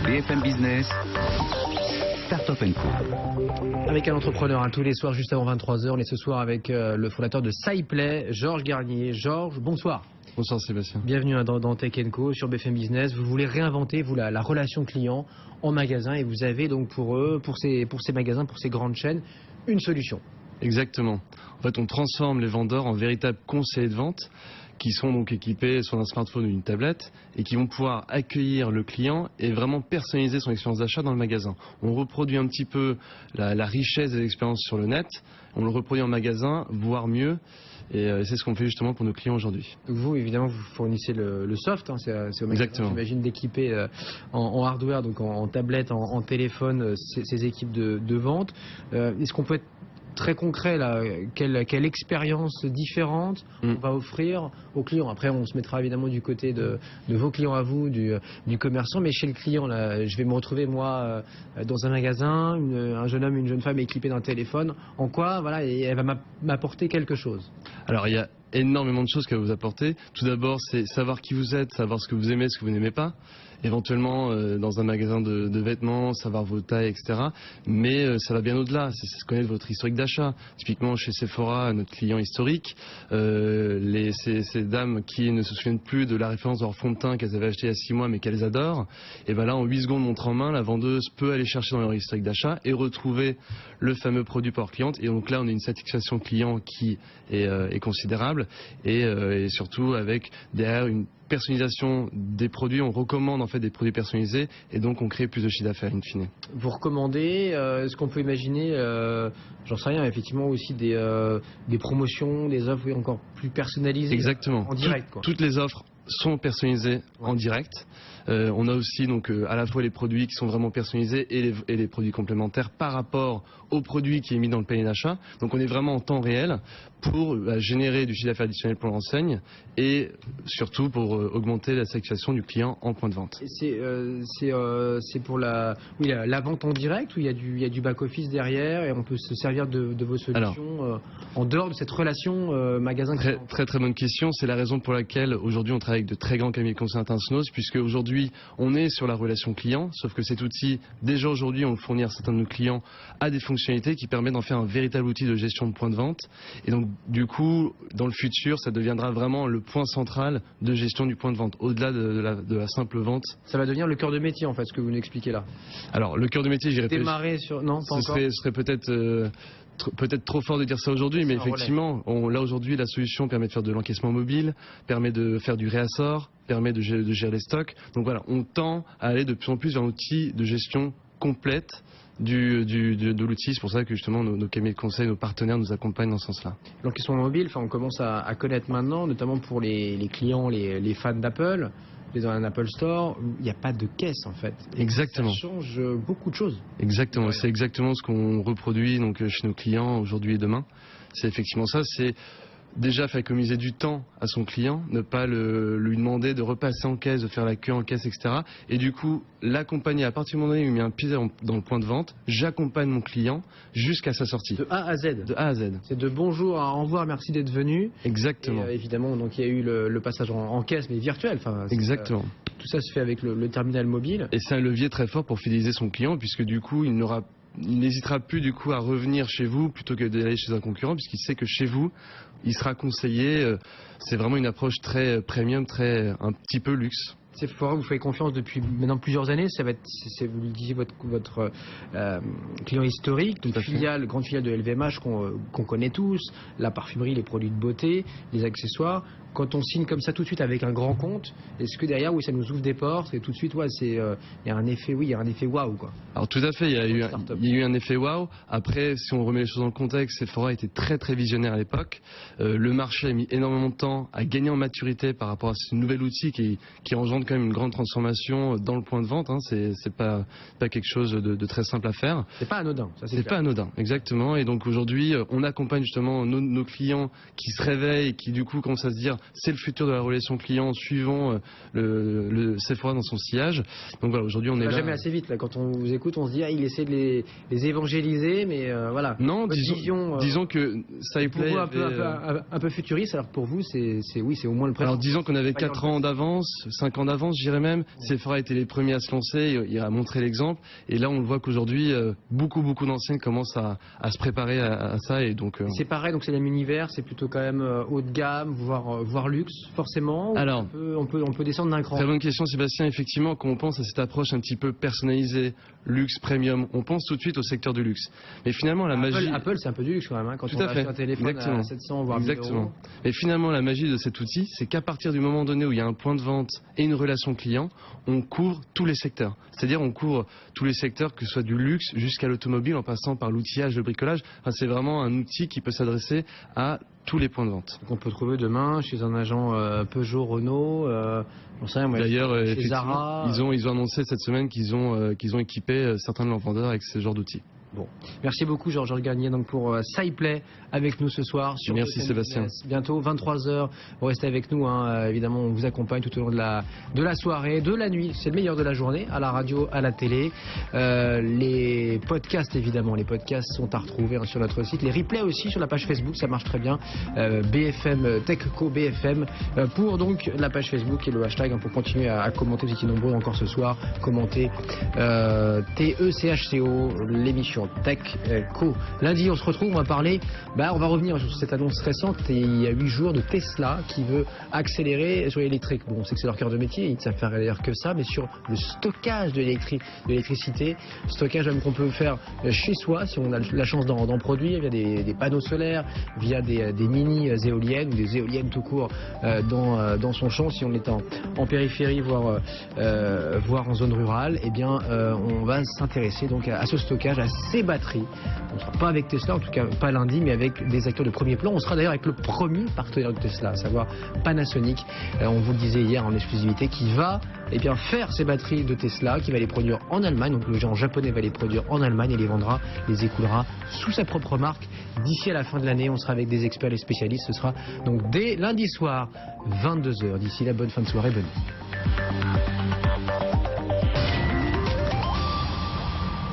BFM Business, Start-up Co. Avec un entrepreneur, tous les soirs juste avant 23h. On est ce soir avec le fondateur de SciPlay, Georges Garnier. Georges, bonsoir. Bonsoir Sébastien. Bienvenue dans Tech & Co sur BFM Business. Vous voulez réinventer la relation client en magasin et vous avez donc pour ces magasins, pour ces grandes chaînes, une solution. Exactement. En fait, on transforme les vendeurs en véritables conseillers de vente qui sont donc équipés soit d'un smartphone ou d'une tablette et qui vont pouvoir accueillir le client et vraiment personnaliser son expérience d'achat dans le magasin. On reproduit un petit peu la richesse des expériences sur le net, on le reproduit en magasin, voire mieux. Et c'est ce qu'on fait justement pour nos clients aujourd'hui. Vous, évidemment, vous fournissez le soft, c'est au magasin, j'imagine, d'équiper en hardware, donc en tablette, en téléphone, ces équipes de vente. Est-ce qu'on peut être très concret là, quelle expérience différente on va offrir aux clients? Après, on se mettra évidemment du côté de vos clients à vous, du commerçant, mais chez le client, là, je vais me retrouver moi dans un magasin, un jeune homme, une jeune femme équipée d'un téléphone. En quoi, voilà, et elle va m'apporter quelque chose? Alors, il y a énormément de choses qu'elle va vous apporter. Tout d'abord, c'est savoir qui vous êtes, savoir ce que vous aimez, ce que vous n'aimez pas. Éventuellement, dans un magasin de vêtements, savoir vos tailles, etc. Mais ça va bien au-delà, c'est connaître votre historique d'achat. Typiquement, chez Sephora, notre client historique, ces dames qui ne se souviennent plus de la référence de leur fond de teint qu'elles avaient acheté il y a 6 mois mais qu'elles adorent, et ben là, en 8 secondes montre en main, la vendeuse peut aller chercher dans leur historique d'achat et retrouver le fameux produit par cliente. Et donc là, on a une satisfaction client qui est considérable et surtout avec derrière une personnalisation des produits. On recommande en fait des produits personnalisés et donc on crée plus de chiffre d'affaires in fine. Vous recommandez, est-ce qu'on peut imaginer, j'en sais rien, effectivement aussi des promotions, des offres encore plus personnalisées? Exactement. En direct, quoi. Toutes les offres sont personnalisées en direct. On a aussi donc à la fois les produits qui sont vraiment personnalisés et les produits complémentaires par rapport au produit qui est mis dans le panier d'achat. Donc on est vraiment en temps réel pour générer du chiffre d'affaires additionnel pour l'enseigne et surtout pour augmenter la satisfaction du client en point de vente. C'est pour la vente en direct ou il y a du back-office derrière et on peut se servir de vos solutions en dehors de cette relation magasin-client? Très bonne question. C'est la raison pour laquelle aujourd'hui on travaille avec de très grands cabinets de conseil internationaux, puisque aujourd'hui on est sur la relation client, sauf que cet outil, déjà aujourd'hui on le fournit à certains de nos clients, a des fonctionnalités qui permettent d'en faire un véritable outil de gestion de point de vente. Et donc du coup, dans le futur, ça deviendra vraiment le point central de gestion du point de vente, au-delà de la simple vente. Ça va devenir le cœur de métier en fait, ce que vous nous expliquez là. Alors le cœur de métier, j'irais démarrer sur... Non, pas encore. Ce serait peut-être trop fort de dire ça aujourd'hui, mais effectivement, là aujourd'hui, la solution permet de faire de l'encaissement mobile, permet de faire du réassort, permet de gérer les stocks. Donc voilà, on tend à aller de plus en plus vers un outil de gestion complète de l'outil. C'est pour ça que justement nos cabinets de conseil, nos partenaires nous accompagnent dans ce sens-là. L'encaissement mobile, on commence à connaître maintenant, notamment pour les clients, les fans d'Apple. Dans un Apple Store, il n'y a pas de caisse en fait. Exactement. Ça change beaucoup de choses. Exactement. C'est exactement ce qu'on reproduit donc chez nos clients aujourd'hui et demain. C'est effectivement ça. C'est déjà faire économiser du temps à son client, ne pas lui demander de repasser en caisse, de faire la queue en caisse, etc. Et du coup, l'accompagner à partir du moment où il met un pied dans le point de vente, j'accompagne mon client jusqu'à sa sortie. De A à Z. De A à Z. C'est de bonjour à au revoir, merci d'être venu. Exactement. Et, évidemment, donc il y a eu le passage en caisse, mais virtuel. Exactement. Tout ça se fait avec le terminal mobile. Et c'est un levier très fort pour fidéliser son client, puisque du coup, il n'hésitera plus du coup à revenir chez vous plutôt que d'aller chez un concurrent, puisqu'il sait que chez vous, il sera conseillé. C'est vraiment une approche très premium, un petit peu luxe. Sephora, vous faites confiance depuis maintenant plusieurs années. Vous le disiez, votre client historique, donc grande filiale de LVMH qu'on connaît tous, la parfumerie, les produits de beauté, les accessoires. Quand on signe comme ça tout de suite avec un grand compte, est-ce que derrière, ça nous ouvre des portes et tout de suite, il y a un effet waouh, quoi. Alors tout à fait, il y a eu un effet waouh. Après, si on remet les choses dans le contexte, Sephora était très visionnaire à l'époque. Le marché a mis énormément de temps à gagner en maturité par rapport à ce nouvel outil qui engendre quand même une grande transformation dans le point de vente. C'est pas quelque chose de très simple à faire. C'est pas anodin. C'est pas anodin, exactement. Et donc aujourd'hui, on accompagne justement nos clients qui se réveillent et qui du coup commencent à se dire c'est le futur de la relation client suivant le Sephora dans son sillage. Donc voilà, aujourd'hui on est là. Jamais assez vite là. Quand on vous écoute, on se dit il essaie de les évangéliser, mais voilà. Non, disons que ça pour vous un peu futuriste. Alors pour vous, c'est au moins le présent. Alors disons qu'on avait 4 ans d'avance, 5 ans d'avance, je dirais même. Sephora était les premiers à se lancer, il a montré l'exemple. Et là, on le voit qu'aujourd'hui, beaucoup d'enseignes commencent à se préparer à ça. Et donc. C'est pareil, donc c'est le même univers, c'est plutôt quand même haut de gamme, voire luxe, forcément. Alors, on peut descendre d'un cran. Très bonne question, Sébastien. Effectivement, quand on pense à cette approche un petit peu personnalisée, luxe, premium, on pense tout de suite au secteur du luxe. Mais finalement, la magie. Apple, c'est un peu du luxe quand même. Hein, quand tout on à fait. achète un téléphone à 700 voire 1000 euros. Et finalement, la magie de cet outil, c'est qu'à partir du moment donné où il y a un point de vente et une relation client, on couvre tous les secteurs. C'est-à-dire, on couvre tous les secteurs, que ce soit du luxe jusqu'à l'automobile, en passant par l'outillage, le bricolage. Enfin, c'est vraiment un outil qui peut s'adresser à tous les points de vente. Qu'on peut trouver demain chez un agent Peugeot, Renault, d'ailleurs, chez Zara. Ils ont annoncé cette semaine qu'ils ont équipé certains de leurs vendeurs avec ce genre d'outils. Bon, merci beaucoup Georges Gagné donc pour SciPlay avec nous ce soir. Merci Sébastien. Bientôt 23h, vous restez avec nous. Évidemment, on vous accompagne tout au long de la soirée, de la nuit. C'est le meilleur de la journée, à la radio, à la télé. Les podcasts, évidemment, les podcasts sont à retrouver sur notre site. Les replays aussi sur la page Facebook, ça marche très bien. BFM TechCo BFM pour donc la page Facebook et le hashtag pour continuer à commenter. Vous étiez nombreux encore ce soir. Commentez TECHCO, l'émission TechCo. Lundi, on se retrouve, on va parler, on va revenir sur cette annonce récente, il y a 8 jours, de Tesla qui veut accélérer sur l'électrique. Bon, on sait que c'est leur cœur de métier, ils ne savent faire d'ailleurs que ça, mais sur le stockage de l'électricité, stockage même qu'on peut faire chez soi, si on a la chance d'en produire, via des panneaux solaires, via des mini-éoliennes, ou des éoliennes tout court dans son champ, si on est en périphérie, voire en zone rurale, on va s'intéresser donc à ce stockage, à ces batteries. On ne sera pas avec Tesla, en tout cas pas lundi, mais avec des acteurs de premier plan. On sera d'ailleurs avec le premier partenaire de Tesla, à savoir Panasonic. On vous le disait hier en exclusivité, qui va faire ces batteries de Tesla, qui va les produire en Allemagne. Donc le géant japonais va les produire en Allemagne et les écoulera sous sa propre marque. D'ici à la fin de l'année, on sera avec des experts et spécialistes. Ce sera donc dès lundi soir, 22h. D'ici là, bonne fin de soirée, bonne nuit.